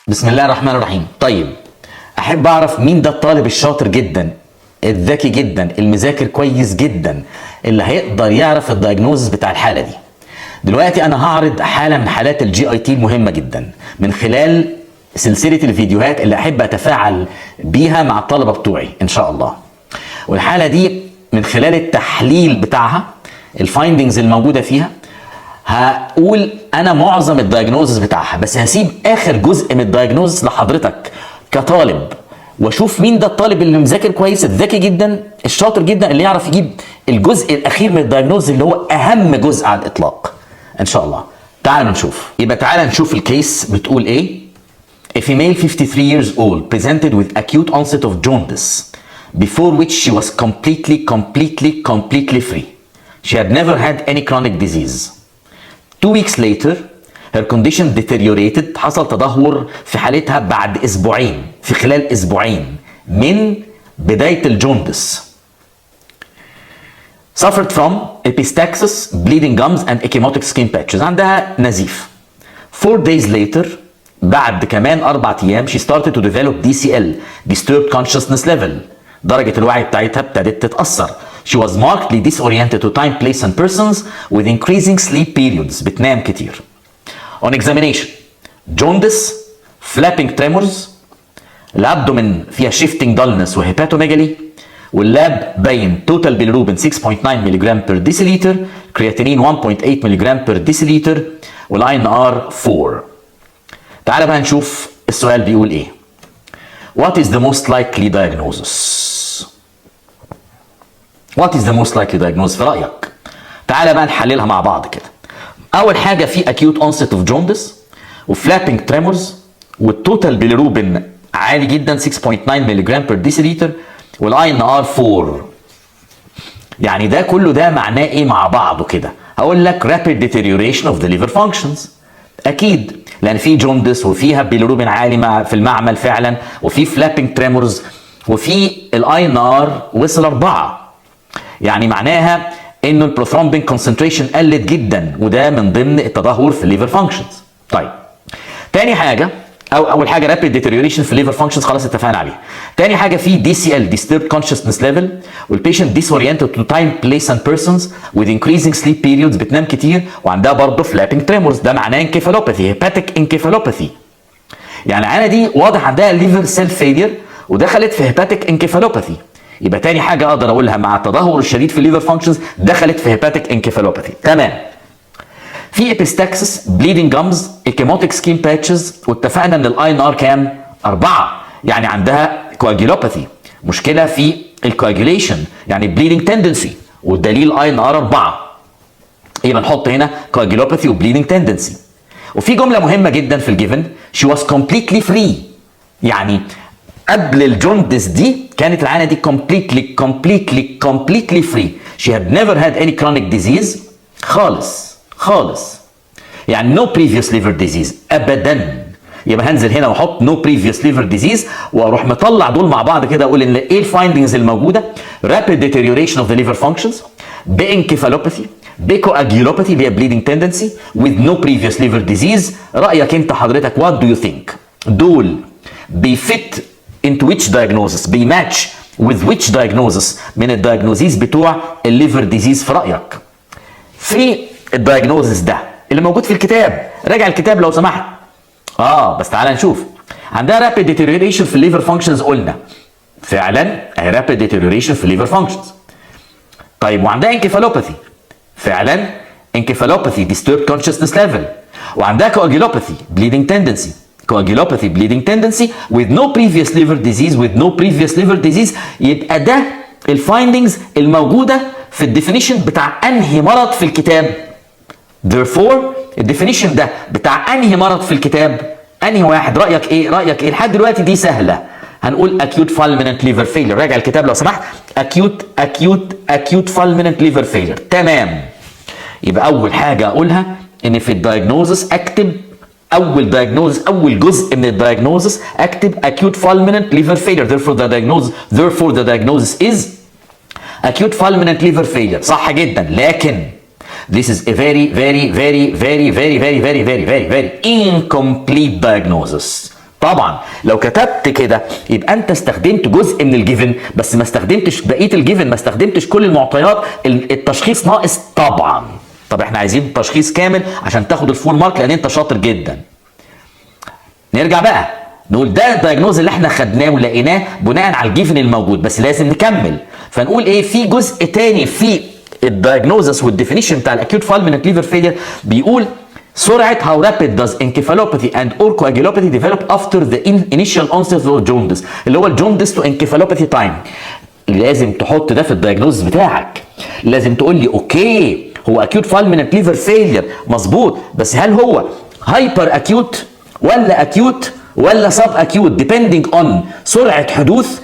بسم الله الرحمن الرحيم. طيب، احب اعرف مين ده الطالب الشاطر جدا، الذكي جدا، المذاكر كويس جدا، اللي هيقدر يعرف الدايجنوز بتاع الحاله دي. دلوقتي انا هعرض حاله من حالات الجي اي تي المهمه جدا من خلال سلسله الفيديوهات اللي احب اتفاعل بيها مع الطلبه بتوعي ان شاء الله. والحاله دي من خلال التحليل بتاعها، الفايندنجز الموجوده فيها، هقول انا معظم الدايجنوزز بتاعها، بس هسيب اخر جزء من الدايجنوزز لحضرتك كطالب، واشوف مين ده الطالب اللي مذاكر كويس، الذكي جدا، الشاطر جدا، اللي يعرف يجيب الجزء الاخير من الدايجنوز اللي هو اهم جزء على الاطلاق ان شاء الله. تعالوا نشوف. يبقى تعالى نشوف الكيس بتقول ايه. A female 53 years old presented with acute onset of jaundice before which she was completely free. She had never had any chronic disease. 2 weeks later her condition deteriorated. حصل تدهور في حالتها بعد اسبوعين، في خلال اسبوعين من بداية الجوندس. Suffered from epistaxis, bleeding gums and ecchymotic skin patches. عندها نزيف. 4 days later بعد كمان 4 ايام she started to develop DCL, disturbed consciousness level. درجة الوعي بتاعتها ابتدت تتأثر. She was markedly disoriented to time, place and persons with increasing sleep periods. بتنام كتير. On examination, jaundice, flapping tremors, الابدومين فيها shifting dullness وهيباتوميجالي، واللاب باين total bilirubin 6.9 ملغ per deciliter, creatinine 1.8 ملغ per deciliter، والINR 4. تعال بقى نشوف السؤال بيقول ايه. What is the most likely diagnosis? What is the most likely diagnosis في رأيك؟ تعال بقى نحللها مع بعض كده. أول حاجة في acute onset of jaundice وفلابينج tremors والتوتال bilirubin عالي جدا 6.9 ملغ per deciliter والINR 4. يعني ده كله ده معناه ايه مع بعضه كده؟ هقول لك rapid deterioration of the liver functions. أكيد، لأن في جوندس وفيها bilirubin عالي في المعمل فعلا، وفي فلابينج tremors وفي الINR وصل 4. يعني معناها انه البروثرومبين كونسنتريشن قلت جدا، وده من ضمن التدهور في الليفر فانكشنز. طيب، تاني حاجه او اول حاجه رابيد ديتيريوريشن في الليفر فانكشنز، خلاص اتفقنا عليها. تاني حاجه في دي سي ال disturbed consciousness level، والبيشنت ديسورينتد تو تايم بليس اند بيرسونز with increasing sleep periods، بتنام كتير وعندها برضه فلابينج تريمورز. ده معناه انكيفالوباثي، هيباتيك انكيفالوباثي. يعني العيانه دي واضح عندها ليفر سيل فيلير ودخلت في هيباتيك انكيفالوباثي. يبقى تاني حاجه اقدر اقولها مع التدهور الشديد في الليفر فانكشنز دخلت في هيباتيك انكيفالوباثي. تمام. في ابيستاكسس، بليدنج جامز، ايكيموتيك سكين باتشز، واتفقنا ان الINR كام؟ 4. يعني عندها كواجيلوباثي، مشكله في الكواجيليشن، يعني بليدنج تندنسي، والدليل INR 4. يبقى نحط هنا كواجيلوباثي وبليدنج تندنسي. وفي جمله مهمه جدا في الجيفن، she was completely free. يعني قبل الجوندس دي كانت العانه دي completely free. She had never had any chronic disease خالص. يعني no previous liver disease ابدا. يبقى هنزل هنا واحط no previous liver disease، واروح مطلع دول مع بعض كده، اقول ان ايه الفايندنجز الموجوده. rapid deterioration of the liver functions، بانكيفالوباثي، بكواجيولوباثي اللي هي bleeding tendency with no previous liver disease. رايك انت حضرتك what do you think؟ دول بيفت into which diagnosis؟ بيماتش with which diagnosis من الدايجنوزيز بتوع الليفر ديزيز في رايك؟ في الدايجنوزيس ده اللي موجود في الكتاب، راجع الكتاب لو سمحت. بس تعالى نشوف. عندها رابيد ديتيريوريشن في الليفر فانكشنز، قلنا فعلا رابيد ديتيريوريشن في الليفر فانكشنز. طيب، وعندها انكيفالوباثي، فعلا انكيفالوباثي disturbed consciousness level، وعندها كواجيلوباثي bleeding tendency، coagulopathy bleeding tendency with no previous liver disease. يبقى ده الفايندنجز الموجوده في الديفينيشن بتاع انهي مرض في الكتاب. therefore الديفينيشن ده بتاع انهي مرض في الكتاب؟ انهي واحد؟ رايك ايه؟ لحد دلوقتي دي سهله. هنقول acute fulminant liver failure. راجع الكتاب لو سمحت. acute fulminant liver failure. تمام. يبقى اول حاجه اقولها ان في الدايجنوزس اكتب اول جزء من الدايجنوزس، اكتب acute fulminant liver failure. therefore the diagnosis is acute fulminant liver failure. صح جدا. لكن this is a very incomplete diagnosis. طبعا لو كتبت كده يبقى انت استخدمت جزء من الجيفن بس ما استخدمتش بقيه الجيفن، ما استخدمتش كل المعطيات، التشخيص ناقص طبعا. طب احنا عايزين تشخيص كامل عشان تاخد الفول مارك لان انت شاطر جدا. نرجع بقى نقول ده الدايجنوز اللي احنا خدناه ولقيناه بناء على الجيفن الموجود، بس لازم نكمل. فنقول ايه في جزء تاني في الدايجنوزس والديفينيشن بتاع الاكيوت فالمنت ليفر فيلير، بيقول سرعة how rapid does encephalopathy and or coagulopathy develop after the initial onset of jaundice، اللي هو الجوندس تو encephalopathy تايم. لازم تحط ده في الدايجنوز بتاعك، لازم تقول لي اوكي هو acute fulminant liver failure مظبوط، بس هل هو هايبر اكيوت ولا اكيوت ولا سب اكيوت depending on سرعة حدوث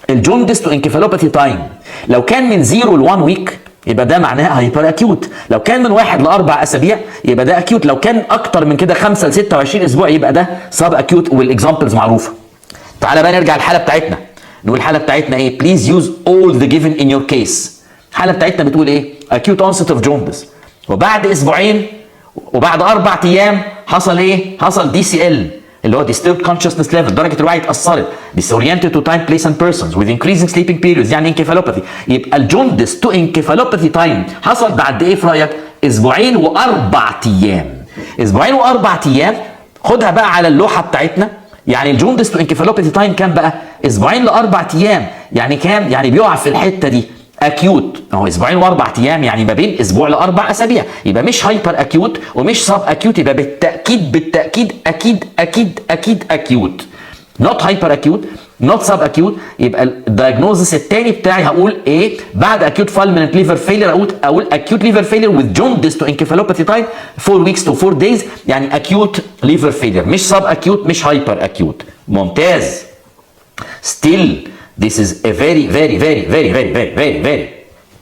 الجوندس تو encephalopathy تايم. لو كان من 0 ل 1 ويك يبقى ده معناه هايبر اكيوت، لو كان من 1 ل 4 اسابيع يبقى ده اكيوت، لو كان اكتر من كده 5 ل 26 اسبوع يبقى ده سب اكيوت، والاكزامبلز معروفه. تعالى بقى نرجع الحاله بتاعتنا، نقول الحاله بتاعتنا ايه؟ بليز يوز اول ذا جيفن ان يور كيس. الحاله بتاعتنا بتقول ايه؟ اكيوت اونست اوف جوندس، وبعد اسبوعين وبعد 4 ايام حصل ايه؟ حصل دي سي ال اللي هو disturbed consciousness level، درجة الوعي اتأثرت، disoriented to time, place and persons with increasing sleeping periods يعني encephalopathy. يبقى الجوندس تو encephalopathy time حصل بعد ايه في رأيك؟ اسبوعين واربع ايام. اسبوعين واربع ايام، خدها بقى على اللوحة بتاعتنا، يعني الجوندس تو encephalopathy time كام بقى؟ اسبوعين لاربع ايام، يعني كام؟ يعني بيقع في الحتة دي اكيوت، اهو اسبوعين واربع ايام يعني ما بين اسبوع لاربع اسابيع، يبقى مش هايبر اكيوت ومش سب اكيوت، يبقى بالتاكيد اكيد اكيوت، نوت هايبر اكيوت نوت سب اكيوت. يبقى الدايجنوزس الثاني بتاعي هقول ايه بعد اكيوت فالمنت ليفر فيلير؟ اقول اكيوت ليفر فيلير with jaundice to encephalopathy time 4 weeks to 4 days، يعني اكيوت ليفر فيلير مش سب اكيوت مش هايبر اكيوت. ممتاز. still this is a very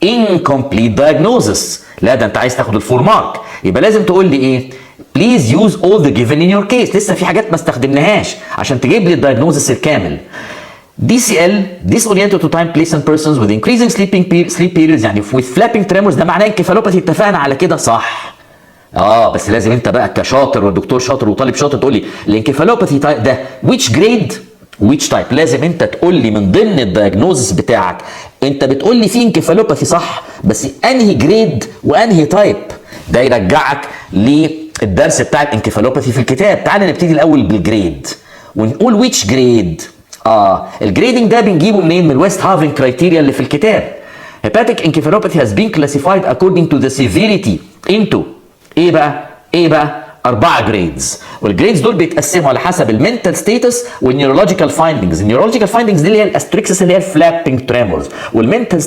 incomplete diagnosis. لا ده انت عايز تاخد الفول مارك، يبقى لازم تقول لي ايه؟ please use all the given in your case. لسه في حاجات ما استخدمناهاش عشان تجيب لي الدايجنوزس الكامل. DCL disoriented to time, place and persons with increasing sleep periods يعني with flapping tremors، ده معناه انكفالوباثي، اتفقنا على كده صح؟ بس لازم انت بقى كشاطر ودكتور شاطر وطالب شاطر تقول لي الانكفالوباثي ده which grade which type. لازم انت تقول لي من ضمن الدايجنوزس بتاعك، انت بتقول لي في انكفالوباثي صح، بس انهي جريد وانهي تايب. ده يرجعك للدرس بتاع الانكفالوباثي في الكتاب. تعال نبتدي الاول بالجريد ونقول which grade. الجريدنج ده بنجيبه منين؟ من الويست هافن كرايتيريا اللي في الكتاب. hepatic encephalopathy has been classified according to the severity into ايه بقى 4 جريدز، والجريدز دول بيتقسموا على حسب المنتال ستيتس والنيورولوجيكال فايندنجز. النيورولوجيكال فايندنجز دي اللي هي الاستريكسس اللي هي الفلابنج تريمورز، والمنتال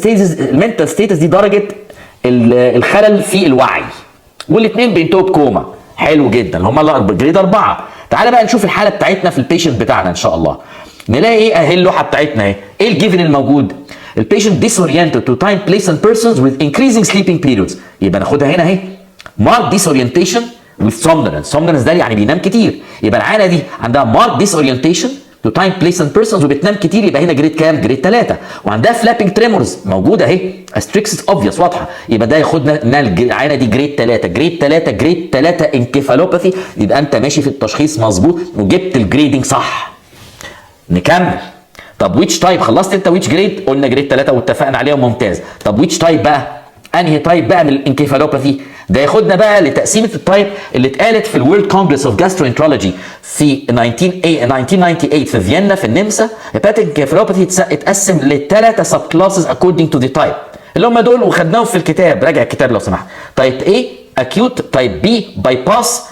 ستيتس دي درجه الخلل في الوعي، والاثنين بينتهوا بكوما. حلو جدا، اللي هم جريد 4. تعالى بقى نشوف الحاله بتاعتنا في البيشنت بتاعنا ان شاء الله. نلاقي ايه؟ اهي اللوحه بتاعتنا اهي. ايه الجيفن الموجود؟ البيشنت disoriented to time, place and persons with increasing sleeping periods. يبقى ناخدها هنا اهي marked disorientation with somnolence. somnolence ده يعني بينام كتير، يبقى العينه دي عندها marked disorientation to time, place and persons وبتنام كتير، يبقى هنا جريد كام؟ جريد 3. وعندها flapping tremors موجوده اهي، astrixis obvious واضحه، يبقى ده ياخدنا ان العينه دي جريد 3 جريد 3 انكفالوباثي. يبقى انت ماشي في التشخيص مظبوط وجبت الجريدنج صح. نكمل. طب ويتش تايب؟ خلصت انت ويتش جريد؟ قلنا جريد 3 واتفقنا عليها ممتاز. طب ويتش تايب بقى؟ انهي تايب بقى من الانكفالوباثي؟ ده ياخدنا بقى لتقسيمه التايب اللي اتقالت في الورلد كونجرس اوف جاستروانترولوجي في 1998 في فيينا في النمسا. هيباتيك انكفالوباثي اتقسم لثلاثه سب كلاسز according to the type اللي هم دول، وخدناهم في الكتاب. راجع الكتاب لو سمحت. تايب A اكيوت، تايب B باي باس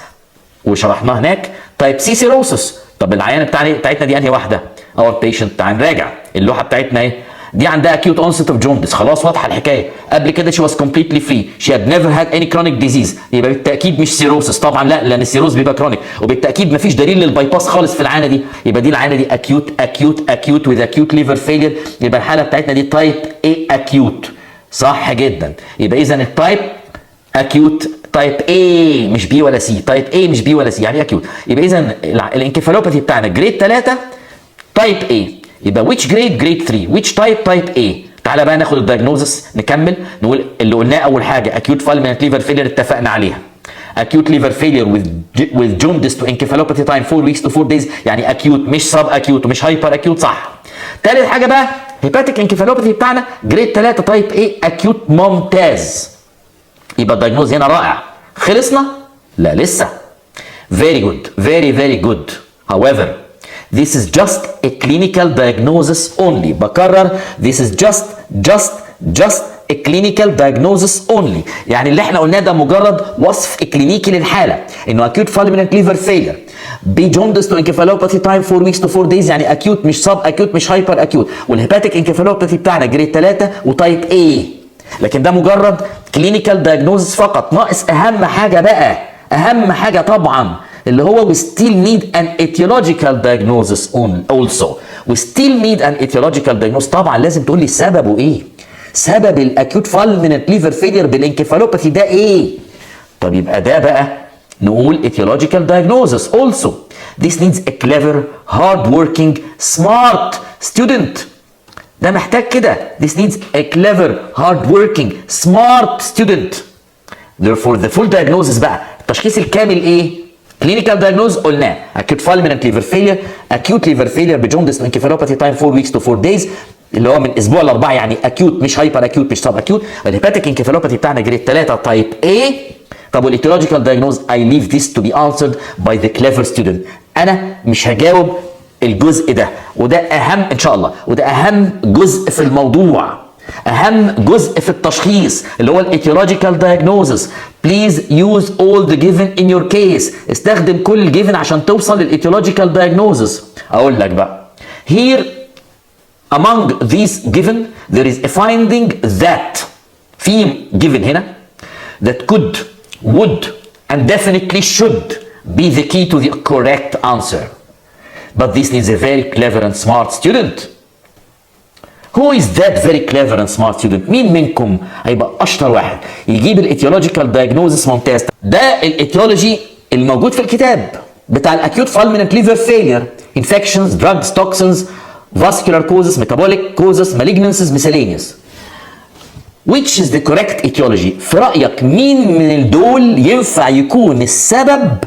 وشرحناه هناك، تايب C سيروسس. طب العيانه بتاعتنا دي انهي واحده؟ اور بيشنت. تعال نراجع اللوحه بتاعتنا اهي. دي عندها acute onset of jaundice، خلاص واضحه الحكايه. قبل كده she was completely free، she had never had any chronic disease، يبقى بالتاكيد مش سيروسس طبعا، لا لان السيروس بيبقى كرونيك، وبالتاكيد مفيش دليل للبايباس خالص في العينه دي. يبقى دي العينه دي acute with acute liver failure، يبقى الحاله بتاعتنا دي تايب A acute. صح جدا. يبقى اذا التايب acute تايب A مش B ولا C، تايب A مش B ولا C، يعني acute. يبقى اذا الانكفالوباثي بتاعنا جريد 3 تايب A. يبقى which grade؟ grade 3. which type؟ type A. تعالى بقى ناخد الدايجنوزس نكمل. نقول اللي قلناه اول حاجه acute fulminant liver failure اتفقنا عليها. acute liver failure with jaundice to encephalopathy time 4 weeks to 4 days، يعني acute مش sub acute ومش hyper acute، صح. تالت حاجه بقى هيباتيك انكفالوباثي بتاعنا جريد 3 تايب ايه اكيوت، ممتاز. يبقى الدايجنوز هنا رائع. خلصنا؟ لا لسه. very good, very very good. however this is just a clinical diagnosis only. بكرر this is just a clinical diagnosis only. يعني اللي احنا قلناه ده مجرد وصف اكلينيكي للحاله، انه acute fulminant liver failure بجوندس تو انكفالوباثي تايم 4 ويكس تو 4 دايز، يعني اكيوت مش سب اكيوت مش هايبر اكيوت، والهيباتيك انكفالوباثي بتاعنا جريد 3 وتايب A. لكن ده مجرد كلينيكال دايجنوزس فقط. ناقص اهم حاجه بقى، اهم حاجه طبعا اللي هو we still need an etiological diagnosis also. we still need an etiological diagnosis. طبعا لازم تقول لي سببه ايه، سبب الاكيوت فالميننت ليفر فيلير بالانكفالوباثي ده ايه. طب يبقى ده بقى نقول etiological diagnosis also. This needs a clever, hard-working, smart student. ده محتاج كده. This needs a clever, hard-working, smart student. Therefore the full diagnosis بقى التشخيص الكامل ايه؟ clinical diagnosis قلناه acute fulminant liver failure, acute liver failure بجوندس انكفالوباثي time 4 weeks to 4 days اللي هو من اسبوع ل4، يعني acute مش هايبر acute مش سب acute. الهيباتيك انكفالوباثي بتاعنا جريد 3 تايب A. طب والإيتيولوجيكال دايجنوز I leave this to be answered by the clever student. أنا مش هجاوب الجزء ده، وده أهم إن شاء الله، وده أهم جزء في الموضوع، أهم جزء في التشخيص اللي هو الإيتيولوجيكال دايجنوزس. Please use all the given in your case. استخدم كل given عشان توصل للإيتيولوجيكال دايجنوزس. أقول لك بقى here among these given there is a finding that في given هنا that could, would and definitely should be the key to the correct answer. But this needs a very clever and smart student. Who is that very clever and smart student؟ مين منكم هيبقى اشطر واحد يجيب الايتيولوجيكال دايجنوزس ممتاز؟ ده الايتيولوجي الموجود في الكتاب بتاع الاكيوت فالميننت ليفر فيلير. infections, drugs, toxins, vascular causes, metabolic causes, malignancies, miscellaneous. Which is the correct etiology؟ في رأيك مين من دول ينفع يكون السبب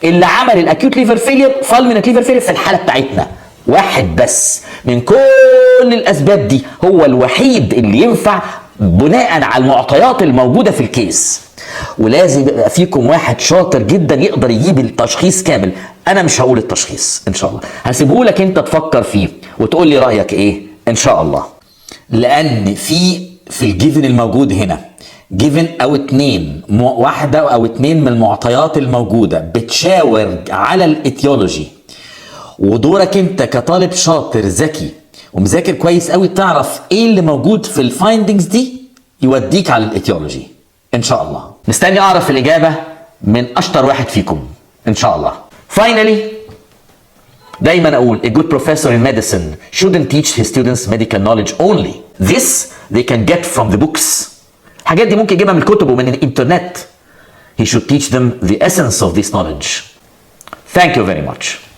اللي عمل الاكيوت ليفر فيلير فالميننت ليفر فيلير في الحالة بتاعتنا؟ واحد بس من كل الأسباب دي هو الوحيد اللي ينفع بناء على المعطيات الموجودة في الكيس. ولازم يبقى فيكم واحد شاطر جدا يقدر يجيب التشخيص كامل. أنا مش هقول التشخيص إن شاء الله، هسيبه لك أنت تفكر فيه وتقول لي رأيك إيه إن شاء الله. لأن في الجيفن الموجود هنا جيفن أو اتنين، واحدة أو اتنين من المعطيات الموجودة بتشاور على الإيتيولوجي، ودورك انت كطالب شاطر ذكي ومذاكر كويس قوي تعرف ايه اللي موجود في الفايندنجز دي يوديك على الايتيولوجي ان شاء الله. مستني اعرف الاجابه من اشطر واحد فيكم ان شاء الله. Finally دايما اقول a good professor in medicine shouldn't teach his students medical knowledge only. This they can get from the books. الحاجات دي ممكن يجيبها من الكتب ومن الانترنت. He should teach them the essence of this knowledge. Thank you very much.